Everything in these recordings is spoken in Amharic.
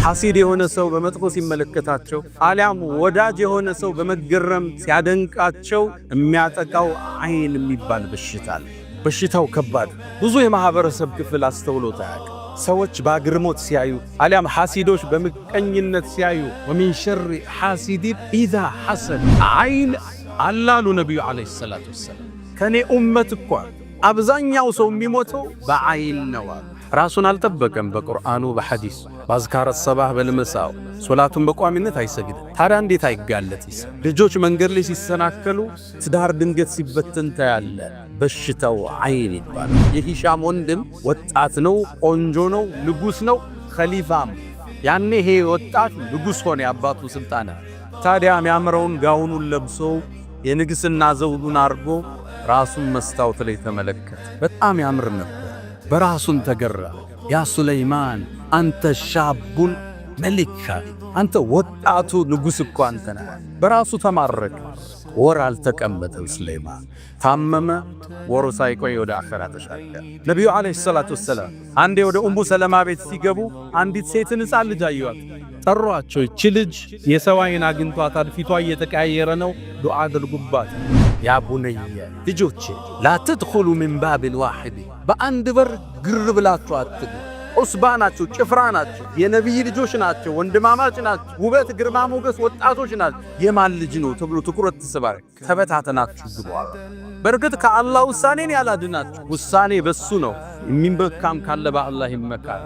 ሐሲድ የሆነ ሰው በመጥፎ ሲመለከታቸው አሊያም ወዳጅ የሆነ ሰው በመገረም ሲያደንቃቸው የሚያጠቃው አይን የሚባል በሽታ አለ። በሽታው ከባድ፣ ብዙ የማህበረሰብ ክፍል አስተውሎት አያውቅም። ሰዎች በአግርሞት ሲያዩ አሊያም ሐሲዶች በምቀኝነት ሲያዩ ወሚን ሸሪ ሐሲዲን ኢዛ ሐሰድ አይን አላሉ ነቢዩ ዓለይሂ ሰላቱ ወሰላም። ከኔ ኡመት እኮ አብዛኛው ሰው የሚሞተው በአይን ነው። ራሱን አልጠበቀም። በቁርአኑ በሐዲስ በአዝካረ ሰባህ በልመሳው ሶላቱን በቋሚነት አይሰግድም። ታዲያ እንዴት አይጋለጥ? ልጆች መንገድ ላይ ሲሰናከሉ፣ ትዳር ድንገት ሲበተን ታያለ። በሽታው አይን ይባላል። የሂሻም ወንድም ወጣት ነው፣ ቆንጆ ነው፣ ንጉስ ነው፣ ኸሊፋም። ያኔ ይሄ ወጣት ንጉስ ሆነ፣ የአባቱ ስልጣን። ታዲያ የሚያምረውን ጋውኑን ለብሶ የንግስና ዘውዱን አርጎ ራሱን መስታወት ላይ ተመለከተ። በጣም ያምር ነበር። በራሱን ተገራ። ያ ሱለይማን አንተ ሻቡን መሊካ፣ አንተ ወጣቱ ንጉስ እኮ አንተ ነህ። በራሱ ተማረከ። ወር አልተቀመጠም ሱለይማን። ታመመ። ወሩ ሳይቆይ ወደ አኺራ ተሻገረ። ነቢዩ ዓለይሂ ሰላቱ ወሰላም አንዴ ወደ ኡሙ ሰለማ ቤት ሲገቡ አንዲት ሴትን ሕፃን ልጅ አዩአት። ጠሯቸው። እቺ ልጅ የሰው አይን አግኝቷታል፣ ፊቷ እየተቀያየረ ነው፣ ዱዓ አድርጉባት። ያ ቡነየ ልጆቼ ላ ተድኹሉ ሚን ባብን ዋሂድ፣ በአንድ በር ግር ብላችሁ አትግቡ። ዑስባ ናቸው፣ ጭፍራ ናቸው፣ የነቢይ ልጆች ናቸው፣ ወንድማማች ናቸው፣ ውበት ግርማ ሞገስ ወጣቶች ናቸው። የማን ልጅ ነው ተብሎ ትኩረት ትስባል። ተበታተናችሁ ግቡ። በርግጥ ከአላህ ውሳኔን ያላድናችሁ፣ ውሳኔ በሱ ነው። የሚመካም ካለ በአላህ ይመካል።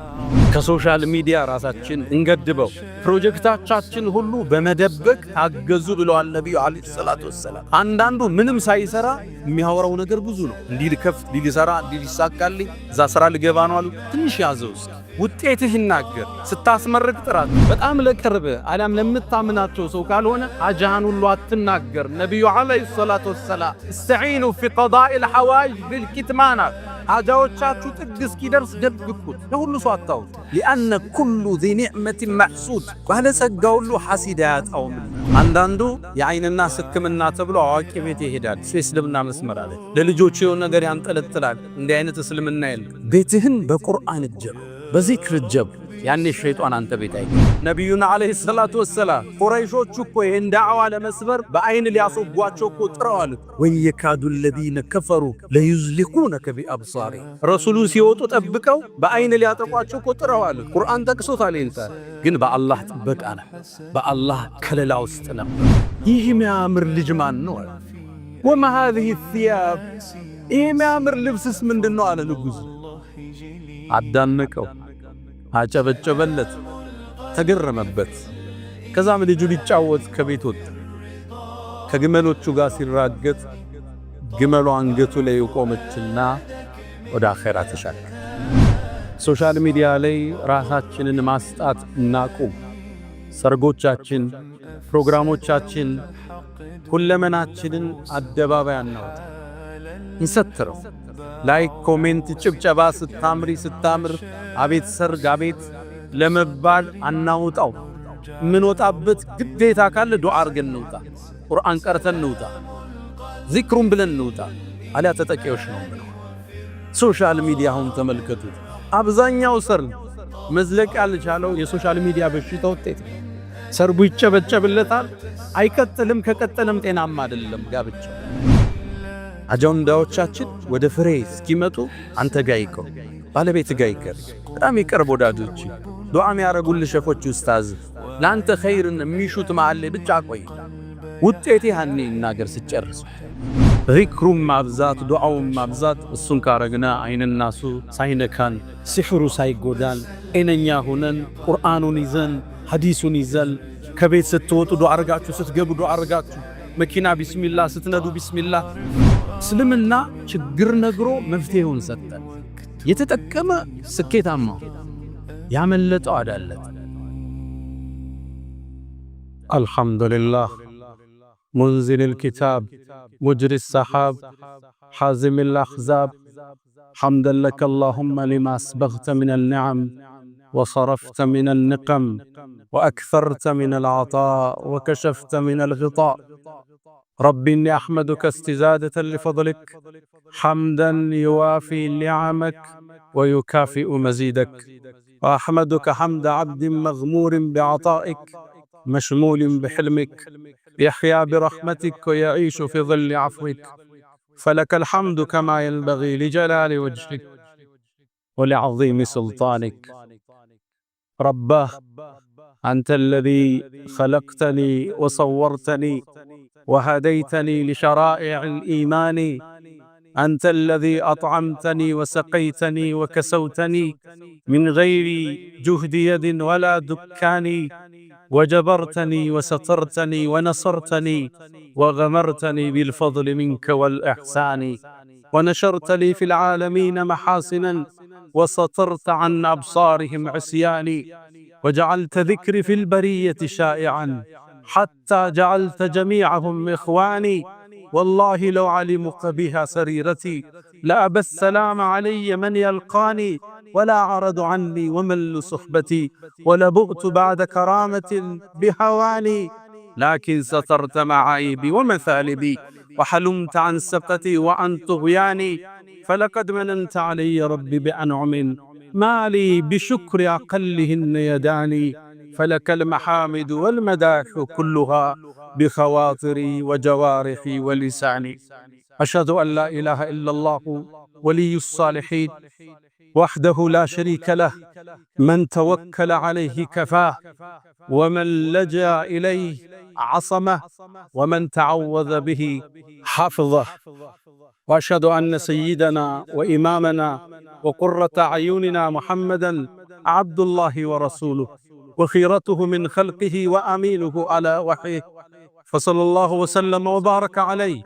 ከሶሻል ሚዲያ ራሳችን እንገድበው። ፕሮጀክታችን ሁሉ በመደበቅ ታገዙ ብለዋል ነቢዩ ዓለይሂ ሰላቱ ወሰላም። አንዳንዱ ምንም ሳይሰራ የሚያወራው ነገር ብዙ ነው። እንዲህ ልከፍት፣ እንዲህ ልሰራ፣ እንዲህ ሊሳካልኝ፣ እዛ ስራ ልገባ ነው አሉ። ትንሽ ያዘው እስኪ ውጤትህ ይናገር። ስታስመርቅ ጥራት። በጣም ለቅርብ አሊያም ለምታምናቸው ሰው ካልሆነ አጃሃን ሁሉ አትናገር። ነቢዩ ዓለይሂ ሰላቱ ወሰላም እስተዒኑ ፊ ቀዳኢል ሐዋኢጅ ቢልኪትማን፣ ሐጃዎቻችሁ ጥግ እስኪደርስ ደብቁት፣ ለሁሉ ሰው አታውጡ። ሊአነ ኩሉ ዚ ኒዕመትን መሕሱድ፣ ባለጸጋ ሁሉ ሐሲድ አያጣውም። አንዳንዱ የአይንና ሕክምና ተብሎ አዋቂ ቤት ይሄዳል። እስልምና መስመር አለ። ለልጆቹ የሆነ ነገር ያንጠለጥላል። እንዲህ አይነት እስልምና የለም። ቤትህን በቁርአን እጀብ፣ በዚክር እጀብ። ያኔ ሸይጣን አንተ ቤት አይገ። ነቢዩና ዓለይሂ ሰላቱ ወሰላም ቁረይሾቹ እኮ ይህን ዳዕዋ ለመስበር በአይን ሊያስወጓቸው እኮ ጥረዋል። ወየካዱ ለዚነ ከፈሩ ለዩዝሊቁነከ ቢአብሳሪ፣ ረሱሉን ሲወጡ ጠብቀው በአይን ሊያጠቋቸው እኮ ጥረዋል። ቁርአን ጠቅሶታል። ይንታል ግን በአላህ ጥበቃ ነው፣ በአላህ ከለላ ውስጥ ነው። ይህ የሚያምር ልጅ ማን ነው? ወማ ሃዚሂ ሲያብ፣ ይህ የሚያምር ልብስስ ምንድን ነው አለ ንጉሥ። አዳነቀው፣ አጨበጨበለት፣ ተገረመበት። ከዛም ልጁ ሊጫወት ከቤት ወጣ። ከግመሎቹ ጋር ሲራገጥ ግመሉ አንገቱ ላይ ቆመችና ወደ አኺራ ተሻገረ። ሶሻል ሚዲያ ላይ ራሳችንን ማስጣት እናቁም። ሰርጎቻችን፣ ፕሮግራሞቻችን፣ ሁለመናችንን አደባባይ አናውጣ፣ እንሰትረው። ላይክ፣ ኮሜንት፣ ጭብጨባ ስታምሪ ስታምር አቤት ሰርግ አቤት ለመባል አናውጣው። ምን ወጣበት ግዴታ ካለ ዱዓ አርገን እንውጣ፣ ቁርአን ቀርተን እንውጣ፣ ዚክሩን ብለን እንውጣ። አሊያ ተጠቂዎች ነው። ሶሻል ሚዲያውን ተመልከቱት። አብዛኛው ሰርግ መዝለቅ ያልቻለው የሶሻል ሚዲያ በሽታ ውጤት። ሰርጉ ይጨበጨብለታል፣ አይቀጥልም። ከቀጠለም ጤናማ አይደለም ጋብቻ። አጀንዳዎቻችን ወደ ፍሬ እስኪመጡ አንተ ጋር ይቀር፣ ባለቤት ጋር ይቀር፣ በጣም ይቀርብ ወዳጆች፣ ዱዓ የሚያረጉልህ ሸፎች ኡስታዝ፣ ለአንተ ኸይርን የሚሹት መሃል ላይ ብቻ ቆይ። ውጤቴ ያኔ እናገር ስጨርስ። ዚክሩን ማብዛት፣ ዱዓውን ማብዛት። እሱን ካረግና አይንናሱ ሳይነካን፣ ሲሕሩ ሳይጎዳን፣ ጤነኛ ሆነን ቁርአኑን ይዘን ሐዲሱን ይዘን ከቤት ስትወጡ ዱዓ አርጋችሁ፣ ስትገቡ ዱዓ አርጋችሁ፣ መኪና ቢስሚላህ ስትነዱ ቢስሚላህ። እስልምና ችግር ነግሮ መፍትሄውን ሰጠን። የተጠቀመ ስኬታማ፣ ያመለጠው አዳለት። አልሐምዱሊላህ ሙንዚል الكتاب مجري السحاب حازم الأحزاب حمدا لك اللهم لما أسبغت من النعم وصرفت من النقم وأكثرت من العطاء وكشفت من الغطاء. ربي إني أحمدك استزادة لفضلك حمدا يوافي نعمك ويكافئ مزيدك. وأحمدك حمد عبد مغمور بعطائك مشمول بحلمك، يحيا برحمتك ويعيش في ظل عفوك. فلك الحمد كما ينبغي لجلال وجهك ولعظيم سلطانك. رباه، أنت الذي خلقتني وصورتني وهديتني لشرائع الإيمان، أنت الذي أطعمتني وسقيتني وكسوتني من غير جهد يد ولا دكان، وجبرتني وسترتني ونصرتني وغمرتني بالفضل منك والإحسان، ونشرت لي في العالمين محاسنا وسترت عن أبصارهم عصياني، وجعلت ذكري في البرية شائعا حتى جعلت جميعهم إخواني. والله لو علموا قبيح سريرتي لأبى السلام علي من يلقاني، ولا عرض عني ومل صحبتي، ولبؤت بعد كرامة بهواني. لكن سترت معايبي ومثالبي وحلمت عن سقتي وعن طغياني. فلقد مننت علي ربي بأنعم ما لي بشكر أقلهن يداني، فلك المحامد والمداح كلها بخواطري وجوارحي ولساني. أشهد أن لا إله إلا الله ولي الصالحين وحده لا شريك له، من توكل عليه كفاه، ومن لجأ إليه عصمه، ومن تعوذ به حفظه. وأشهد أن سيدنا وإمامنا وقرة أعيننا محمدا عبد الله ورسوله وخيرته من خلقه وأمينه على وحيه، فصلى الله وسلم وبارك عليه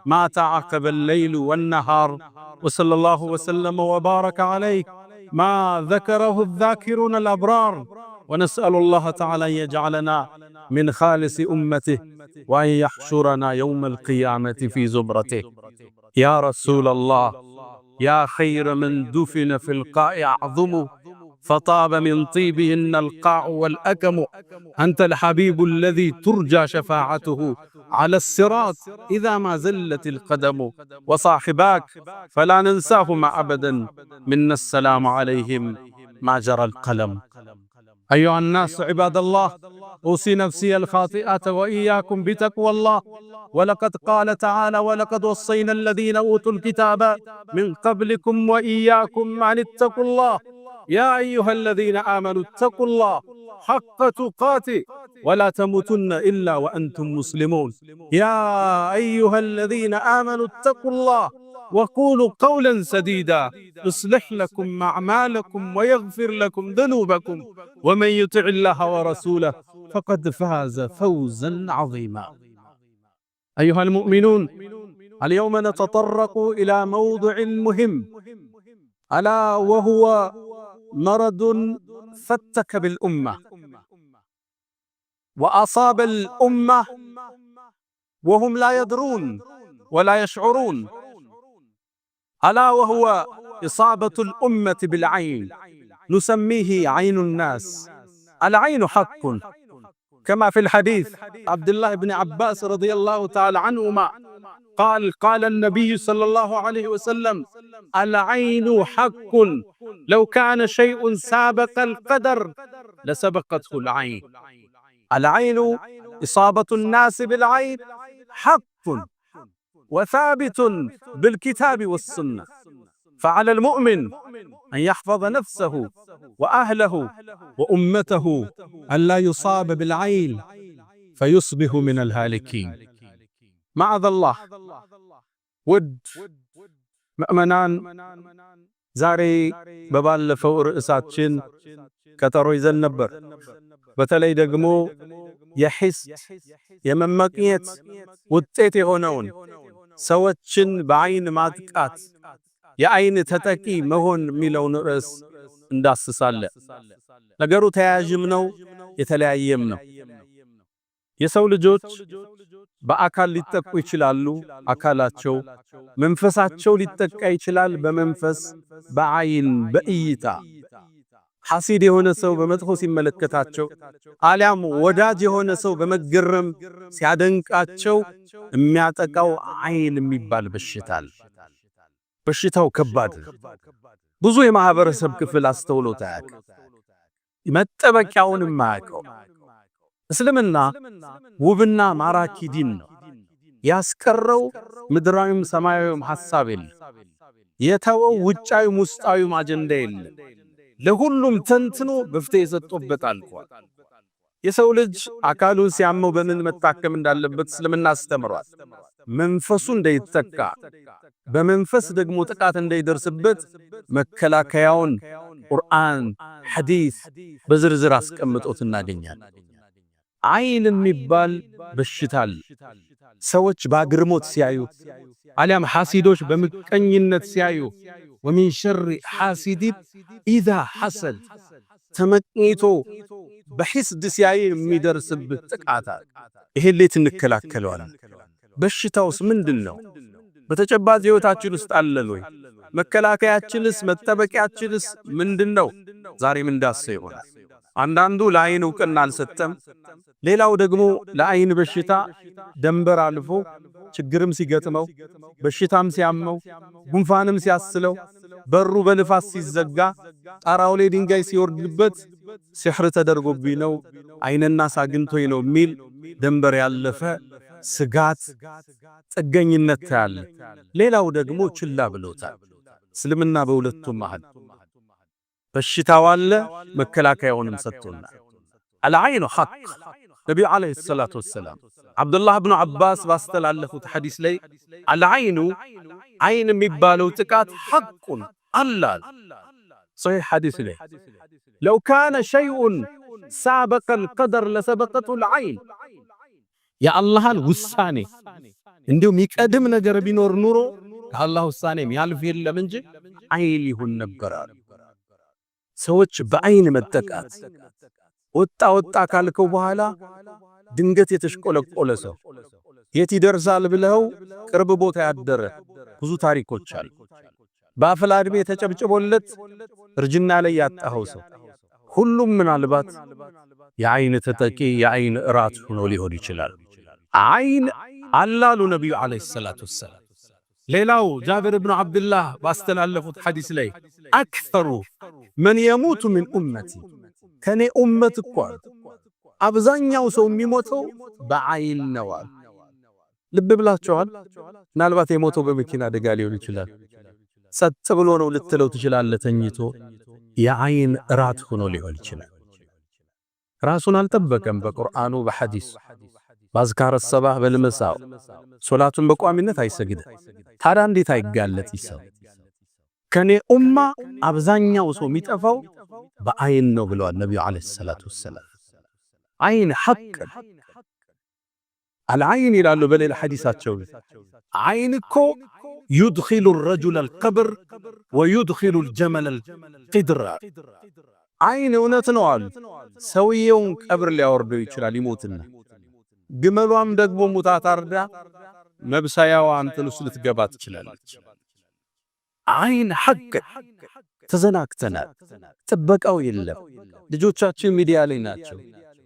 ما تعاقب الليل والنهار، وصلى الله وسلم وبارك عليه ما ذكره الذاكرون الأبرار. ونسأل الله تعالى أن يجعلنا من خالص أمته، وأن يحشرنا يوم القيامة في زمرته. يا رسول الله، يا خير من دفن في القاع أعظم، فطاب من طيبهن القاع والأكم. أنت الحبيب الذي ترجى شفاعته على الصراط إذا ما زلت القدم، وصاحباك فلا ننساهما أبدا، منا السلام عليهم ما جرى القلم. أيها الناس عباد الله، أوصي نفسي الخاطئة وإياكم بتقوى الله. ولقد قال تعالى: ولقد وصينا الذين أوتوا الكتاب من قبلكم وإياكم أن اتقوا الله. يا أيها الذين آمنوا اتقوا الله حق تقاته ولا تموتن إلا وأنتم مسلمون. يا أيها الذين آمنوا اتقوا الله وقولوا قولا سديدا يصلح لكم أعمالكم ويغفر لكم ذنوبكم، ومن يطع الله ورسوله فقد فاز فوزا عظيما. أيها المؤمنون، اليوم نتطرق إلى موضوع مهم، ألا وهو مرض فتك بالأمة وأصاب الأمة وهم لا يدرون ولا يشعرون، ألا وهو إصابة الأمة بالعين، نسميه عين الناس. العين حق، كما في الحديث عبد الله بن عباس رضي الله تعالى عنهما قال النبي صلى الله عليه وسلم: العين حق، لو كان شيء سابق القدر لسبقته العين. العين، إصابة الناس بالعين حق وثابت بالكتاب والسنة، فعلى المؤمن أن يحفظ نفسه وأهله وأمته أن لا يصاب بالعين فيصبح من الهالكين. معاذ الله. ውድ ምእመናን፣ ዛሬ በባለፈው ርዕሳችን ቀጠሮ ይዘን ነበር። በተለይ ደግሞ የሂስድ የመመቅኘት ውጤት የሆነውን ሰዎችን በአይን ማጥቃት፣ የአይን ተጠቂ መሆን የሚለውን ርዕስ እንዳስሳለን። ነገሩ ተያያዥም ነው፣ የተለያየም ነው። የሰው ልጆች በአካል ሊጠቁ ይችላሉ፣ አካላቸው። መንፈሳቸው ሊጠቃ ይችላል፣ በመንፈስ በአይን በእይታ። ሐሲድ የሆነ ሰው በመጥፎ ሲመለከታቸው፣ አሊያም ወዳጅ የሆነ ሰው በመገረም ሲያደንቃቸው የሚያጠቃው አይን የሚባል በሽታል። በሽታው ከባድ፣ ብዙ የማህበረሰብ ክፍል አስተውሎት አያውቅም። መጠበቂያውን ማያውቀው። እስልምና ውብና ማራኪ ዲን ነው። ያስቀረው ምድራዊም ሰማያዊም ሐሳብ የለም። የተወው ውጫዊም ውስጣዊም አጀንዳ የለም። ለሁሉም ተንትኖ መፍትሄ ሰጥቶበት አልፏል። የሰው ልጅ አካሉን ሲያመው በምን መታከም እንዳለበት እስልምና አስተምሯል። መንፈሱ እንዳይተካ በመንፈስ ደግሞ ጥቃት እንዳይደርስበት መከላከያውን ቁርአን፣ ሐዲስ በዝርዝር አስቀምጦት እናገኛለን። አይን የሚባል በሽታ አለ። ሰዎች በአግርሞት ሲያዩ አሊያም ሐሲዶች በምቀኝነት ሲያዩ ወሚን ሸሪ ሐሲዲን ኢዛ ሐሰድ ተመቅኝቶ በሂስድ ሲያይ የሚደርስበት ጥቃት ይሄን እንዴት እንከላከለዋለን? በሽታውስ ምንድነው? በተጨባጭ ህይወታችን ውስጥ አለን ወይ? መከላከያችንስ መጠበቂያችንስ ምንድነው? ዛሬም እንዳሰው ይሆናል። አንዳንዱ ለአይን ዕውቅና አልሰጠም። ሌላው ደግሞ ለአይን በሽታ ደንበር አልፎ ችግርም ሲገጥመው በሽታም ሲያመው ጉንፋንም ሲያስለው በሩ በንፋስ ሲዘጋ ጣራው ላይ ድንጋይ ሲወርድበት ሲሕር ተደርጎብኝ ነው አይንና ሳግንቶይ ነው የሚል ደንበር ያለፈ ስጋት ጥገኝነት ያለ። ሌላው ደግሞ ችላ ብሎታል። እስልምና በሁለቱም መሃል በሽታው አለ፣ መከላከያውንም ሰጥቶና አልዓይኑ ሐቅ ነብዩ አለይሂ ሰላቱ ወሰላም አብዱላህ ኢብኑ አባስ ባስተላለፉት ሐዲስ ላይ አልዓይኑ አይን የሚባለው ጥቃት ሐቁን አላል ሶሒህ ሐዲስ ላይ ለው ካነ ሸይኡን ሳበቀል ቀደር ለሰበቀቱ አልዓይን የአላህን ውሳኔ እንዲሁም ይቀድም ነገር ቢኖር ኑሮ ከአላህ ውሳኔ ያልፍ የለም እንጂ አይን ይሁን ነበር። ሰዎች በአይን መጠቃት ወጣ ካልከው በኋላ ድንገት የተሽቆለቆለ ሰው የት ይደርሳል ብለው ቅርብ ቦታ ያደረ ብዙ ታሪኮች አሉ። በአፍላ ዕድሜ ተጨብጭቦለት እርጅና ላይ ያጣኸው ሰው ሁሉም ምናልባት የአይን ተጠቂ የአይን እራት ሆኖ ሊሆን ይችላል። አይን አላሉ ነብዩ አለይሂ ሰላቱ ወሰላም። ሌላው ጃብር ኢብኑ አብዱላህ ባስተላለፉት ሐዲስ ላይ አክተሩ መን የሙቱ ሚን ኡመቲ ከኔ ኡመት እኮ አብዛኛው ሰው የሚሞተው በአይን ነው። ልብ ብላችኋል? ምናልባት የሞተው በመኪና አደጋ ሊሆን ይችላል። ሰጥ ብሎ ነው ልትለው ትችላለህ። ተኝቶ የአይን እራት ሆኖ ሊሆን ይችላል። ራሱን አልጠበቀም። በቁርአኑ በሐዲስ ባዝካረ ሰባህ በልመሳው ሶላቱን በቋሚነት አይሰግድም። ታዲያ እንዴት አይጋለጥ ይሰው? ከኔ ኡማ አብዛኛው ሰው የሚጠፋው በአይን ነው ብለዋል ነብዩ አለይሂ ሰላቱ ወሰላም። አይን ሐቅ አልዓይን ይላሉ በሌላ ሐዲሳቸው። አይን እኮ يدخل الرجل القبر ويدخل الجمل القدر። አይን እውነት ነው አሉ። ሰውየውን ቀብር ሊያወርደው ይችላል ይሞትና፣ ግመሏም ደግሞ ሙታ ታርዳ መብሳያዋ አንተን ውስጥ ልትገባ ትችላለች። አይን ሐቅ ተዘናክተናል። ጥበቃው የለም። ልጆቻችን ሚዲያ ላይ ናቸው።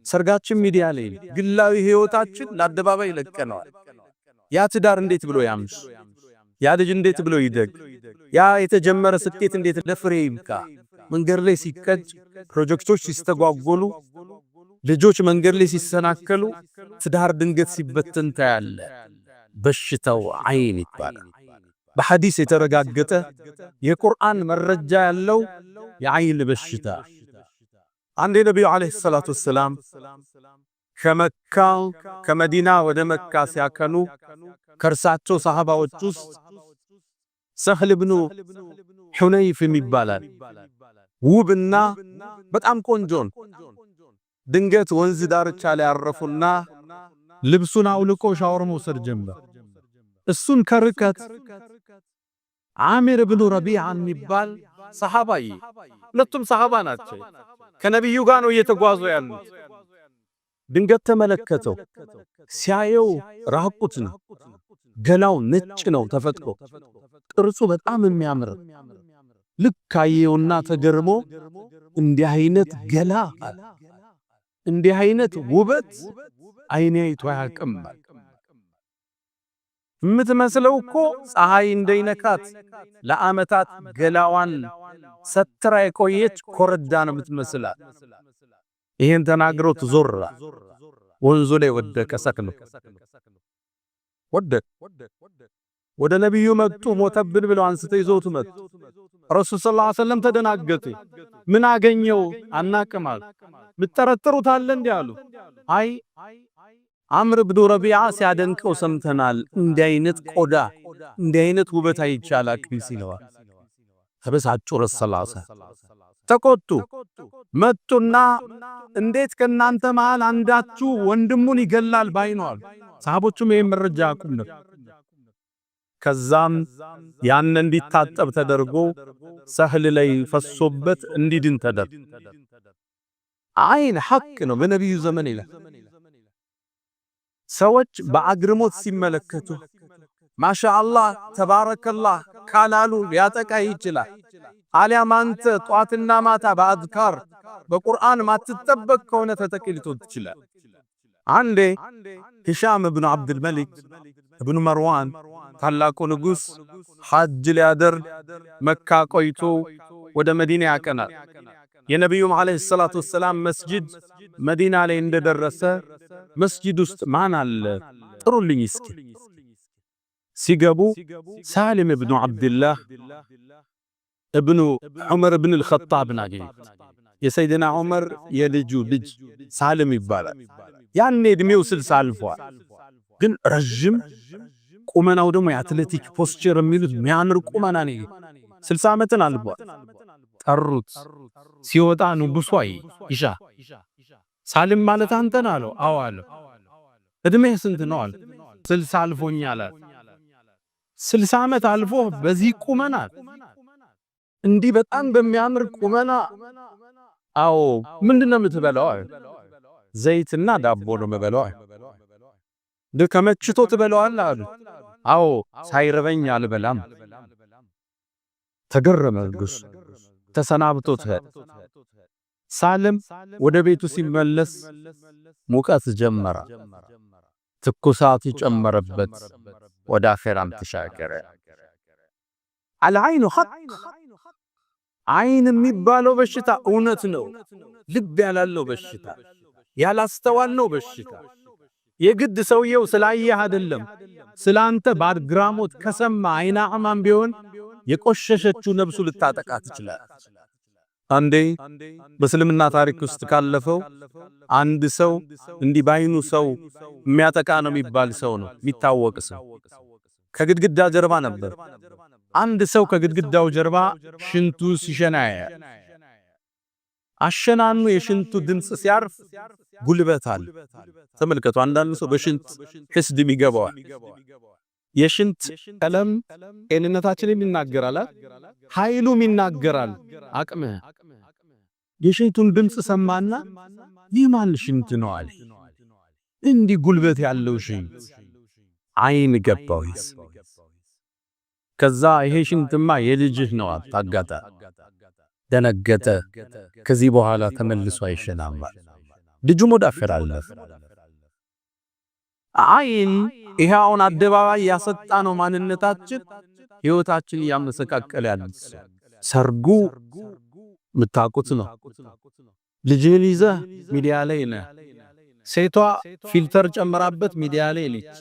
ሰርጋችን ሚዲያ ላይ፣ ግላዊ ህይወታችን ለአደባባይ ለቀነዋል። ያ ትዳር እንዴት ብሎ ያምሽ? ያ ልጅ እንዴት ብሎ ይደግ? ያ የተጀመረ ስኬት እንዴት ለፍሬ ይብቃ? መንገድ ላይ ሲቀጭ፣ ፕሮጀክቶች ሲስተጓጎሉ፣ ልጆች መንገድ ላይ ሲሰናከሉ፣ ትዳር ድንገት ሲበተን ታያለ። በሽታው አይን ይባላል። በሐዲስ የተረጋገጠ የቁርአን መረጃ ያለው የአይን በሽታ። አንድ ነብዩ አለይሂ ሰላቱ ወሰላም ከመካ ከመዲና ወደ መካ ሲያከኑ ከርሳቸው ሰሃባዎች ውስጥ ሰህል ኢብኑ ሁነይፍ ይባላል። ውብና በጣም ቆንጆን ድንገት ወንዝ ዳርቻ ላይ አረፉና ልብሱን አውልቆ ሻወር መውሰድ ጀመረ። እሱን ከርቀት አሚር ኢብኑ ረቢዓ የሚባል ሰሃባይ፣ ሁለቱም ሰሃባ ናቸው። ከነብዩ ጋር ነው እየተጓዙ ያሉት። ድንገት ተመለከተው። ሲያየው ራቁት ነው። ገላው ነጭ ነው ተፈጥሮ፣ ቅርጹ በጣም የሚያምር። ልክ አየውና ተገርሞ እንዲህ አይነት ገላ፣ እንዲህ አይነት ውበት አይኔ አይቶ አያውቅም። የምትመስለው እኮ ፀሐይ እንደይነካት ለዓመታት ገላዋን ሰትራ የቆየች ኮረዳ ነው የምትመስላት። ይሄን ተናግሮ ተዞራ ወንዙ ላይ ወደቀ ሰክኖ ወደቀ። ወደ ነብዩ መጡ። ሞተብን ብለው አንስተው ይዘውት መጡ። ረሱል ሰለላሁ ዐለይሂ ወሰለም ተደናገጡ። ምን አገኘው? አናቅማል። ምትጠረጥሩት አለ እንዴ አሉ። አይ አምር ብኑ ረቢዓ ሲያደንቀው ሰምተናል። እንዲህ አይነት ቆዳ እንዲህ አይነት ውበት አይቻላል ሲለዋል። ተበሳጩ። ረሱል ሰለላሁ ዐለይሂ ወሰለም ተቆጡ። መጡና እንዴት ከናንተ መሃል አንዳችሁ ወንድሙን ይገላል ባይኗል? ሰሃቦቹም ይሄን መረጃ ያቁም። ከዛም ያን እንዲታጠብ ተደርጎ ሰህል ላይ ፈሶበት እንዲድን ተደረገ። አይን ሐቅ ነው። በነብዩ ዘመን ይላል ሰዎች በአግርሞት ሲመለከቱ ማሻአላህ ተባረከላህ ካላሉ ሊያጠቃ ይችላል። አሊያም አንተ ጧትና ማታ በአዝካር በቁርአን ማትጠበቅ ከሆነ ተጠቂ ልትሆን ትችላለህ። አንዴ ሂሻም ኢብኑ አብዱል መሊክ ኢብኑ መርዋን ታላቁ ንጉስ ሐጅ ሊያደርግ መካ ቆይቶ ወደ መዲና ያቀናል። የነብዩም አለይሂ ሰላቱ ወሰላም መስጂድ መዲና ላይ እንደደረሰ መስጂድ ውስጥ ማን አለ ጥሩልኝ እስኪ። ሲገቡ ሳሊም ኢብኑ አብዱላህ ኢብኑ ዑመር ኢብኑ አልኸጣብ ናገኙት። የሰይድና ዑመር የልጁ ልጅ ሳሊም ይባላል። ያኔ እድሜው 60 አልፏል፣ ግን ረጅም ቁመናው ደግሞ የአትሌቲክ ፖስቸር የሚሉት የሚያምር ቁመና ነው። 60 ዓመትን አልፏል። ጠሩት። ሲወጣ ንጉሡ ኢሻ ሳሊም ማለት አንተ ነህ አለው። አዎ አለው። እድሜህ ስንት ነው አለ። 60 አልፎኛል አለ። 60 ዓመት አልፎ በዚህ ቁመና እንዲህ በጣም በሚያምር ቁመና? አዎ። ምንድነው የምትበላው? ዘይትና ዳቦ ነው የምበላው። ከመችቶ ትበላዋለህ አሉ። አዎ። ሳይረበኝ አልበላም። ተገረመ ንጉሡ። ተሰናብቶት ሳሊም ወደ ቤቱ ሲመለስ ሙቀት ጀመረ። ትኩሳት ይጨመረበት። ወደ አኺራም ተሻገረ። አልዓይኑ ሐቅ። አይን የሚባለው በሽታ እውነት ነው። ልብ ያላለው በሽታ፣ ያላስተዋልነው በሽታ። የግድ ሰውየው ስላየህ አይደለም፣ ስላንተ ባድግራሞት ከሰማ አይና አማን ቢሆን የቆሸሸችው ነብሱ ልታጠቃ ትችላለች። አንዴ በእስልምና ታሪክ ውስጥ ካለፈው አንድ ሰው እንዲህ ባይኑ ሰው የሚያጠቃ ነው የሚባል ሰው ነው የሚታወቅ ሰው ከግድግዳ ጀርባ ነበር። አንድ ሰው ከግድግዳው ጀርባ ሽንቱ ሲሸና ያያል። አሸናኑ የሽንቱ ድምጽ ሲያርፍ ጉልበት አለ። ተመልከቱ። አንዳንድ ሰው በሽንት ህስድም ይገባዋል። የሽንት ቀለም ጤንነታችንን ይናገራል፣ ኃይሉም ይናገራል። አቅምህ የሽንቱን ድምጽ ሰማና ይህ ማን ሽንት ነው አለ። እንዲህ ጉልበት ያለው ሽንት አይን ገባው። ከዛ ይሄ ሽንትማ የልጅህ ነው አጣጋታ። ደነገጠ። ከዚህ በኋላ ተመልሶ አይሸናም። ልጁም ወደ አኺራ አለፈ። አይን ይሄውን አደባባይ ያሰጣ ነው ማንነታችን፣ ህይወታችን ያመሰቃቀለ ያለ ሰርጉ ምታቁት ነው። ልጅህን ይዘህ ሚዲያ ላይ ነህ። ሴቷ ፊልተር ጨምራበት ሚዲያ ላይ ነች።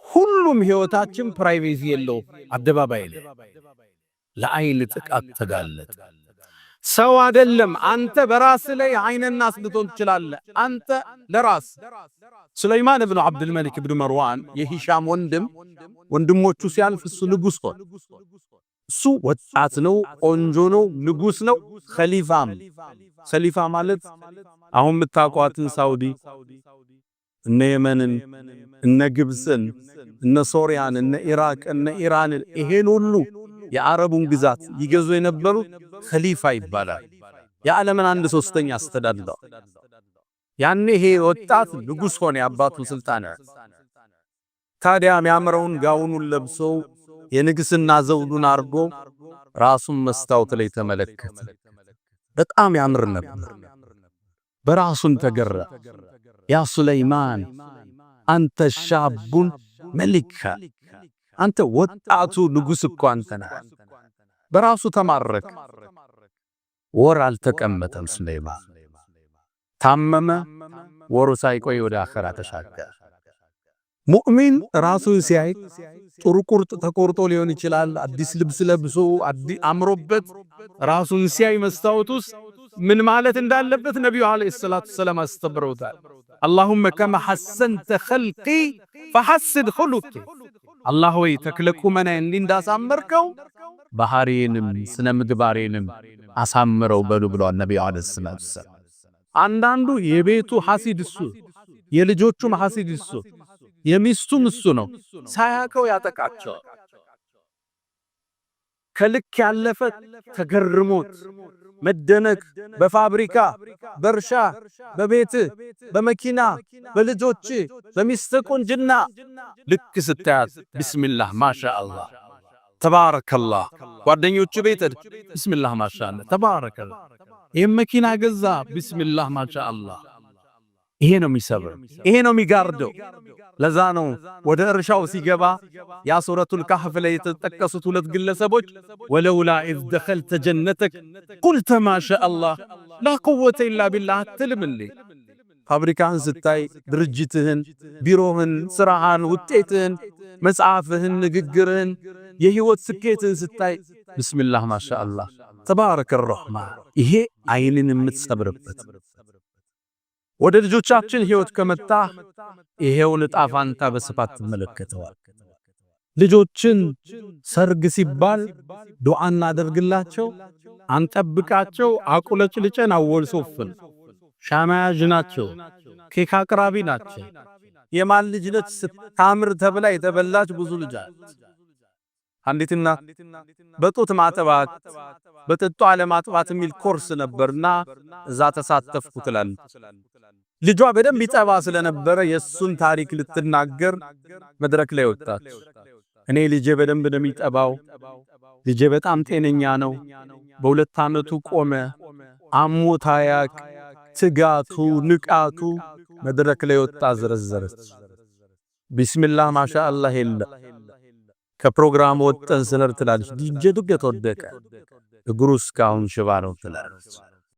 ሁሉም ህይወታችን ፕራይቬሲ የለው አደባባይ ላይ ለአይን ጥቃት ተጋለጠ። ሰው አይደለም አንተ በራስ ላይ አይንና አስልቶን ትችላለህ። አንተ ለራስ ሱለይማን ኢብኑ አብዱል መሊክ ኢብኑ መርዋን የሂሻም ወንድሞቹ ሲያልፍ እሱ ንጉስ ሆነ። እሱ ወጣት ነው፣ ቆንጆ ነው፣ ንጉስ ነው፣ ኸሊፋም። ኸሊፋ ማለት አሁን የምታውቋትን ሳውዲ እነ የመንን እነ ግብፅን እነ ሶሪያን እነ ኢራቅ እነ ኢራንን ይሄን ሁሉ የአረቡን ግዛት ይገዙ የነበሩ ኸሊፋ ይባላል። የዓለምን 1/3 አስተዳድረው። ያኔ ይሄ ወጣት ንጉስ ሆነ፣ የአባቱ ስልጣን። ታዲያ የሚያምረውን ጋውኑን ለብሶ የንግስና ዘውዱን አርጎ ራሱን መስታወት ላይ ተመለከተ። በጣም ያምር ነበር። በራሱን ተገረ። ያ ሱለይማን አንተ ሻቡን መሊክ፣ አንተ ወጣቱ ንጉስ እኮ አንተ ነህ። በራሱ ተማረከ። ወር አልተቀመጠም ሱለይማን። ታመመ፣ ወሩ ሳይቆይ ወደ አኺራ ተሻገረ። ሙእሚን ራሱን ሲያይ ጥሩ ቁርጥ ተቆርጦ ሊሆን ይችላል። አዲስ ልብስ ለብሶ አምሮበት ራሱን ሲያይ መስታወት ውስጥ ምን ማለት እንዳለበት ነብዩ አለይሂ ሰላቱ ሰላም አስተምረውታል። አላሁመ ከማ ሐሰንተ ኸልቂ ፈሐስን ኹሉቂ። አላህ ሆይ ተክለ ቁመናዬን እንዳሳመርከው ባህሪዬንም ስነ ምግባሬንም አሳምረው በሉ ብለዋል ነብዩ አለይሂ ሰላቱ ሰላም። አንዳንዱ የቤቱ ሐሲድ እሱ፣ የልጆቹም ሐሲድ እሱ፣ የሚስቱም እሱ ነው። ሳያቀው ያጠቃቸዋል። ከልክ ያለፈ ተገርሞት መደነቅ በፋብሪካ በእርሻ በቤት በመኪና በልጆች በሚስት ቁንጅና ልክ ስታያት ቢስሚላህ ማሻአላህ ተባረከላህ፣ ጓደኞቹ ቤት ቢስሚላህ ማሻአላህ ተባረከላህ፣ ይሄን መኪና ገዛ ቢስሚላህ ማሻአላህ። ይሄ ነው የሚሰብር፣ ይሄ ነው የሚጋርደው። ለዛ ነው ወደ እርሻው ሲገባ ያ ሱረቱል ካህፍ ላይ የተጠቀሱት ሁለት ግለሰቦች ወለውላ ኢዝ ደኸልተ ጀነተክ ቁልተ ማሻአላህ ላ ቁወተ ኢላ ቢላህ አትልምልኝ። ፋብሪካህን ስታይ፣ ድርጅትህን፣ ቢሮህን፣ ስራህን፣ ውጤትህን፣ መጽሐፍህን፣ ንግግርህን፣ የህይወት ስኬትህን ስታይ ቢስሚላህ ማሻአላህ ተባረከ ረህማን። ይሄ አይንን የምትሰብርበት። ወደ ልጆቻችን ህይወት ከመጣ ይሄው ዕጣ ፋንታ በስፋት ተመለከተዋል። ልጆችን ሰርግ ሲባል ዱዓ እናደርግላቸው፣ አንጠብቃቸው፣ አቁለጭልጨን አወልሶፍን ሻማያጅ ናቸው፣ ኬክ አቅራቢ ናቸው። የማን ልጅ ነች ስታምር ተብላ የተበላች ብዙ ልጅ አለች። አንዲት እናት በጡት ማጠባት በጥጧ አለማጥባት የሚል ኮርስ ነበርና እዛ ተሳተፍኩ ትላለች። ልጇ በደንብ ይጠባ ስለነበረ የሱን ታሪክ ልትናገር መድረክ ላይ ወጣች። እኔ ልጄ በደንብ ነው የሚጠባው፣ ልጄ በጣም ጤነኛ ነው፣ በሁለት ዓመቱ ቆመ፣ አሞት አያቅ፣ ትጋቱ ንቃቱ መድረክ ላይ ወጣ ዘረዘረች። ቢስሚላህ ማሻአላህ የለ ከፕሮግራም ወጥተን ስለር ትላለች። ዲጄ ዱቄት ወደቀ፣ እግሩ እስካሁን ሽባ ነው ትላለች።